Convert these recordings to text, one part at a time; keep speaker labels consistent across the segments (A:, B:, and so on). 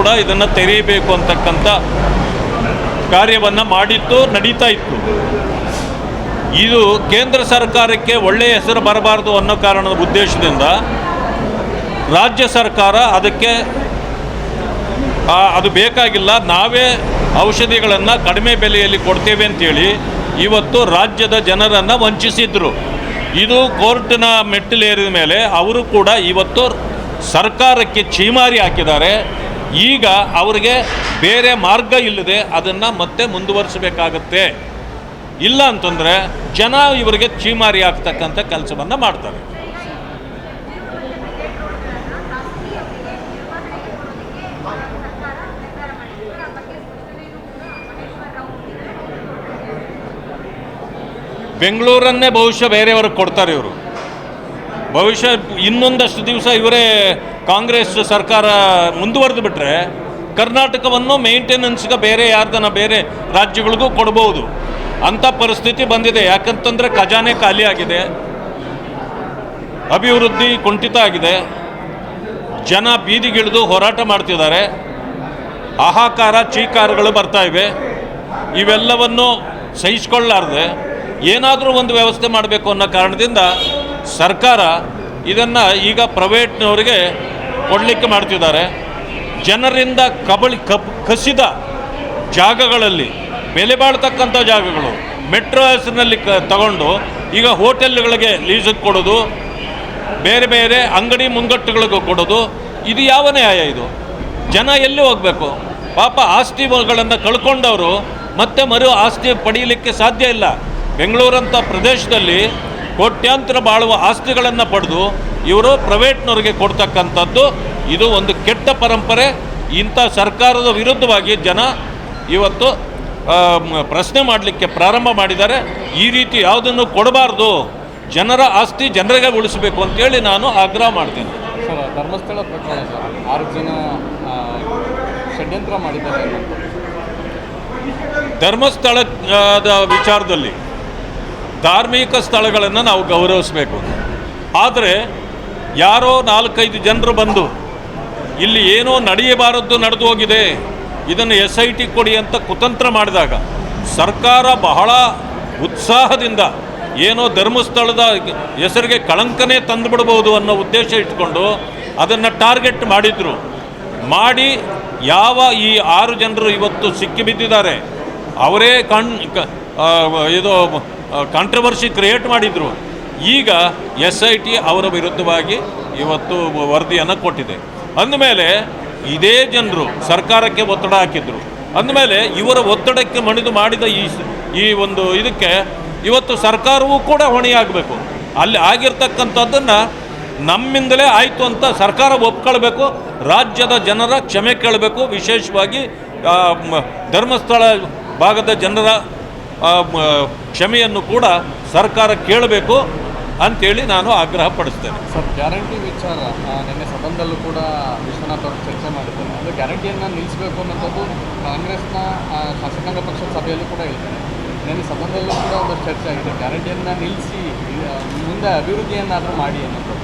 A: ಕೂಡ ಇದನ್ನು ತೆರೆಯಬೇಕು ಅಂತಕ್ಕಂಥ ಕಾರ್ಯವನ್ನು ಮಾಡಿತ್ತು, ನಡೀತಾ ಇತ್ತು. ಇದು ಕೇಂದ್ರ ಸರ್ಕಾರಕ್ಕೆ ಒಳ್ಳೆಯ ಹೆಸರು ಬರಬಾರ್ದು ಅನ್ನೋ ಕಾರಣದ ಉದ್ದೇಶದಿಂದ ರಾಜ್ಯ ಸರ್ಕಾರ ಅದಕ್ಕೆ ಅದು ಬೇಕಾಗಿಲ್ಲ, ನಾವೇ ಔಷಧಿಗಳನ್ನು ಕಡಿಮೆ ಬೆಲೆಯಲ್ಲಿ ಕೊಡ್ತೇವೆ ಅಂತೇಳಿ ಇವತ್ತು ರಾಜ್ಯದ ಜನರನ್ನು ವಂಚಿಸಿದ್ರು. ಇದು ಕೋರ್ಟಿನ ಮೆಟ್ಟಿಲೇರಿದ ಮೇಲೆ ಅವರು ಕೂಡ ಇವತ್ತು ಸರ್ಕಾರಕ್ಕೆ ಛೀಮಾರಿ ಹಾಕಿದ್ದಾರೆ. ಈಗ ಅವರಿಗೆ ಬೇರೆ ಮಾರ್ಗ ಇಲ್ಲದೆ ಅದನ್ನು ಮತ್ತೆ ಮುಂದುವರಿಸಬೇಕಾಗತ್ತೆ. ಇಲ್ಲ ಅಂತಂದರೆ ಜನ ಇವರಿಗೆ ಛೀಮಾರಿ ಆಗ್ತಕ್ಕಂಥ ಕೆಲಸವನ್ನು ಮಾಡ್ತಾರೆ. ಬೆಂಗಳೂರನ್ನೇ ಬಹುಶಃ ಬೇರೆಯವ್ರಿಗೆ ಕೊಡ್ತಾರೆ ಇವರು. ಬಹುಶಃ ಇನ್ನೊಂದಷ್ಟು ದಿವಸ ಇವರೇ ಕಾಂಗ್ರೆಸ್ ಸರ್ಕಾರ ಮುಂದುವರೆದು ಬಿಟ್ಟರೆ ಕರ್ನಾಟಕವನ್ನು ಮೇಂಟೆನೆನ್ಸ್ಗೆ ಬೇರೆ ಬೇರೆ ರಾಜ್ಯಗಳಿಗೂ ಕೊಡ್ಬೋದು ಅಂಥ ಪರಿಸ್ಥಿತಿ ಬಂದಿದೆ. ಯಾಕಂತಂದರೆ ಖಜಾನೆ ಖಾಲಿ ಆಗಿದೆ, ಅಭಿವೃದ್ಧಿ ಕುಂಠಿತ ಆಗಿದೆ, ಜನ ಬೀದಿಗಿಳಿದು ಹೋರಾಟ ಮಾಡ್ತಿದ್ದಾರೆ, ಹಾಹಾಕಾರ ಚೀಕಾರಗಳು ಬರ್ತಾ ಇವೆ. ಇವೆಲ್ಲವನ್ನು ಸಹಿಸ್ಕೊಳ್ಳಾರ್ದೆ ಏನಾದರೂ ಒಂದು ವ್ಯವಸ್ಥೆ ಮಾಡಬೇಕು ಅನ್ನೋ ಕಾರಣದಿಂದ ಸರ್ಕಾರ ಇದನ್ನು ಈಗ ಪ್ರೈವೇಟ್ನವರಿಗೆ ಕೊಡಲಿಕ್ಕೆ ಮಾಡ್ತಿದ್ದಾರೆ. ಜನರಿಂದ ಕಸಿದ ಜಾಗಗಳಲ್ಲಿ, ಬೆಲೆ ಬಾಳ್ತಕ್ಕಂಥ ಜಾಗಗಳು ಮೆಟ್ರೋ ಹೆಸರಿನಲ್ಲಿ ತಗೊಂಡು ಈಗ ಹೋಟೆಲ್ಗಳಿಗೆ ಲೀಸಿಗೆ ಕೊಡೋದು, ಬೇರೆ ಬೇರೆ ಅಂಗಡಿ ಮುಂಗಟ್ಟುಗಳಿಗೂ ಕೊಡೋದು, ಇದು ಯಾವ ನ್ಯಾಯ? ಇದು ಜನ ಎಲ್ಲಿ ಹೋಗಬೇಕು? ಪಾಪ ಆಸ್ತಿಗಳನ್ನು ಕಳ್ಕೊಂಡವರು ಮತ್ತೆ ಆಸ್ತಿ ಪಡೆಯಲಿಕ್ಕೆ ಸಾಧ್ಯ ಇಲ್ಲ. ಬೆಂಗಳೂರಂಥ ಪ್ರದೇಶದಲ್ಲಿ ಕೋಟ್ಯಾಂತರ ಬಾಳುವ ಆಸ್ತಿಗಳನ್ನು ಪಡೆದು ಇವರು ಪ್ರೈವೇಟ್ನವ್ರಿಗೆ ಕೊಡ್ತಕ್ಕಂಥದ್ದು ಇದು ಒಂದು ಕೆಟ್ಟ ಪರಂಪರೆ. ಇಂಥ ಸರ್ಕಾರದ ವಿರುದ್ಧವಾಗಿ ಜನ ಇವತ್ತು ಪ್ರಶ್ನೆ ಮಾಡಲಿಕ್ಕೆ ಪ್ರಾರಂಭ ಮಾಡಿದ್ದಾರೆ. ಈ ರೀತಿ ಯಾವುದನ್ನು ಕೊಡಬಾರ್ದು, ಜನರ ಆಸ್ತಿ ಜನರಿಗೆ ಉಳಿಸಬೇಕು ಅಂತೇಳಿ ನಾನು ಆಗ್ರಹ ಮಾಡ್ತೇನೆ.
B: ಸರ್, ಧರ್ಮಸ್ಥಳ ಪ್ರಕರಣ ಸರ್, 6 ಜನ ಷಡ್ಯಂತ್ರ ಮಾಡಿದ್ದಾರೆ.
A: ಧರ್ಮಸ್ಥಳದ ವಿಚಾರದಲ್ಲಿ ಧಾರ್ಮಿಕ ಸ್ಥಳಗಳನ್ನು ನಾವು ಗೌರವಿಸಬೇಕು. ಆದರೆ ಯಾರೋ 4-5 ಜನರು ಬಂದು ಇಲ್ಲಿ ಏನೋ ನಡೆಯಬಾರದ್ದು ನಡೆದು ಹೋಗಿದೆ, ಇದನ್ನು SIT ಕೊಡಿ ಅಂತ ಕುತಂತ್ರ ಮಾಡಿದಾಗ ಸರ್ಕಾರ ಬಹಳ ಉತ್ಸಾಹದಿಂದ ಏನೋ ಧರ್ಮಸ್ಥಳದ ಹೆಸರಿಗೆ ಕಳಂಕನೇ ತಂದುಬಿಡ್ಬೋದು ಅನ್ನೋ ಉದ್ದೇಶ ಇಟ್ಕೊಂಡು ಅದನ್ನು ಟಾರ್ಗೆಟ್ ಮಾಡಿ ಯಾವ ಈ 6 ಜನರು ಇವತ್ತು ಸಿಕ್ಕಿಬಿದ್ದಿದ್ದಾರೆ ಅವರೇ ಇದು ಕಾಂಟ್ರವರ್ಸಿ ಕ್ರಿಯೇಟ್ ಮಾಡಿದರು. ಈಗ SIT ಅವರ ವಿರುದ್ಧವಾಗಿ ಇವತ್ತು ವರದಿಯನ್ನು ಕೊಟ್ಟಿದೆ. ಅಂದಮೇಲೆ ಇದೇ ಜನರು ಸರ್ಕಾರಕ್ಕೆ ಒತ್ತಡ ಹಾಕಿದ್ರು. ಅಂದಮೇಲೆ ಇವರ ಒತ್ತಡಕ್ಕೆ ಮಣಿದು ಮಾಡಿದ ಈ ಒಂದು ಇದಕ್ಕೆ ಇವತ್ತು ಸರ್ಕಾರವೂ ಕೂಡ ಹೊಣೆಯಾಗಬೇಕು. ಅಲ್ಲಿ ಆಗಿರ್ತಕ್ಕಂಥದ್ದನ್ನು ನಮ್ಮಿಂದಲೇ ಆಯಿತು ಅಂತ ಸರ್ಕಾರ ಒಪ್ಕೊಳ್ಬೇಕು, ರಾಜ್ಯದ ಜನರ ಕ್ಷಮೆ ಕೇಳಬೇಕು. ವಿಶೇಷವಾಗಿ ಧರ್ಮಸ್ಥಳ ಭಾಗದ ಜನರ ಕ್ಷಮೆಯನ್ನು ಕೂಡ ಸರ್ಕಾರ ಕೇಳಬೇಕು ಅಂಥೇಳಿ ನಾನು ಆಗ್ರಹ ಪಡಿಸ್ತೇನೆ.
B: ಸರ್, ಗ್ಯಾರಂಟಿ ವಿಚಾರ ನಿನ್ನೆ ಸದನದಲ್ಲೂ ಕೂಡ ವಿಶ್ವನಾಥ್ ಅವರು ಚರ್ಚೆ ಮಾಡಿದ್ದಾರೆ. ಅದು ಗ್ಯಾರಂಟಿಯನ್ನು ನಿಲ್ಲಿಸಬೇಕು ಅನ್ನೋದು ಕಾಂಗ್ರೆಸ್ನ ಶಾಸಕಾಂಗ ಪಕ್ಷದ ಸಭೆಯಲ್ಲೂ ಕೂಡ ಹೇಳ್ತಾರೆ. ನಿನ್ನೆ ಸದನದಲ್ಲೂ ಕೂಡ ಒಂದು ಚರ್ಚೆ ಆಗಿದೆ, ಗ್ಯಾರಂಟಿಯನ್ನು ನಿಲ್ಲಿಸಿ ಮುಂದೆ ಅಭಿವೃದ್ಧಿಯನ್ನಾದರೂ ಮಾಡಿ ಅನ್ನೋದು.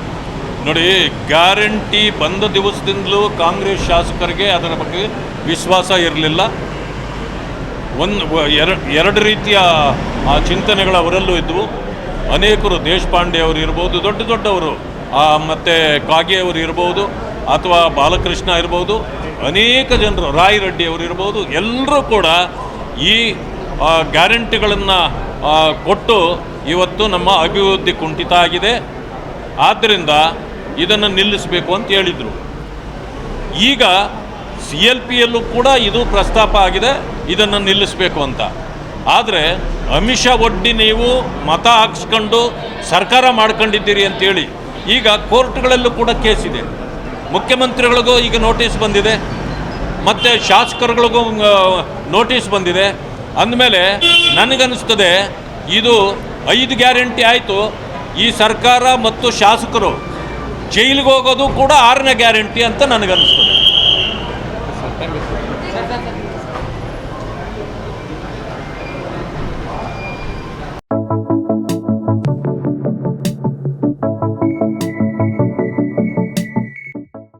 A: ನೋಡಿ, ಗ್ಯಾರಂಟಿ ಬಂದ ದಿವಸದಿಂದಲೂ ಕಾಂಗ್ರೆಸ್ ಶಾಸಕರಿಗೆ ಅದರ ಬಗ್ಗೆ ವಿಶ್ವಾಸ ಇರಲಿಲ್ಲ. ಎರಡು ರೀತಿಯ ಚಿಂತನೆಗಳು ಅವರಲ್ಲೂ ಇದ್ದವು. ಅನೇಕರು, ದೇಶಪಾಂಡೆ ಅವರು ಇರ್ಬೋದು, ದೊಡ್ಡವರು, ಮತ್ತು ಕಾಗೆ ಅವರು ಇರ್ಬೋದು, ಅಥವಾ ಬಾಲಕೃಷ್ಣ ಇರ್ಬೋದು, ಅನೇಕ ಜನರು, ರಾಯ್ ರೆಡ್ಡಿ ಅವರು ಇರ್ಬೋದು, ಎಲ್ಲರೂ ಕೂಡ ಈ ಗ್ಯಾರಂಟಿಗಳನ್ನು ಕೊಟ್ಟು ಇವತ್ತು ನಮ್ಮ ಅಭಿವೃದ್ಧಿ ಕುಂಠಿತ ಆಗಿದೆ, ಆದ್ದರಿಂದ ಇದನ್ನು ನಿಲ್ಲಿಸಬೇಕು ಅಂತ ಹೇಳಿದರು. ಈಗ CLPಯಲ್ಲೂ ಕೂಡ ಇದು ಪ್ರಸ್ತಾಪ ಆಗಿದೆ, ಇದನ್ನು ನಿಲ್ಲಿಸಬೇಕು ಅಂತ. ಆದರೆ ಅಮಿಷ ಒಡ್ಡಿ ನೀವು ಮತ ಹಾಕ್ಸ್ಕೊಂಡು ಸರ್ಕಾರ ಮಾಡ್ಕೊಂಡಿದ್ದೀರಿ ಅಂತೇಳಿ ಈಗ ಕೋರ್ಟ್ಗಳಲ್ಲೂ ಕೂಡ ಕೇಸಿದೆ. ಮುಖ್ಯಮಂತ್ರಿಗಳಿಗೂ ಈಗ ನೋಟಿಸ್ ಬಂದಿದೆ, ಮತ್ತು ಶಾಸಕರುಗಳಿಗೂ ನೋಟಿಸ್ ಬಂದಿದೆ. ಅಂದಮೇಲೆ ನನಗನ್ನಿಸ್ತದೆ ಇದು 5 ಗ್ಯಾರಂಟಿ ಆಯಿತು, ಈ ಸರ್ಕಾರ ಮತ್ತು ಶಾಸಕರು ಜೈಲಿಗೆ ಹೋಗೋದು ಕೂಡ 6ನೇ ಗ್ಯಾರಂಟಿ ಅಂತ ನನಗನ್ನಿಸ್ತದೆ.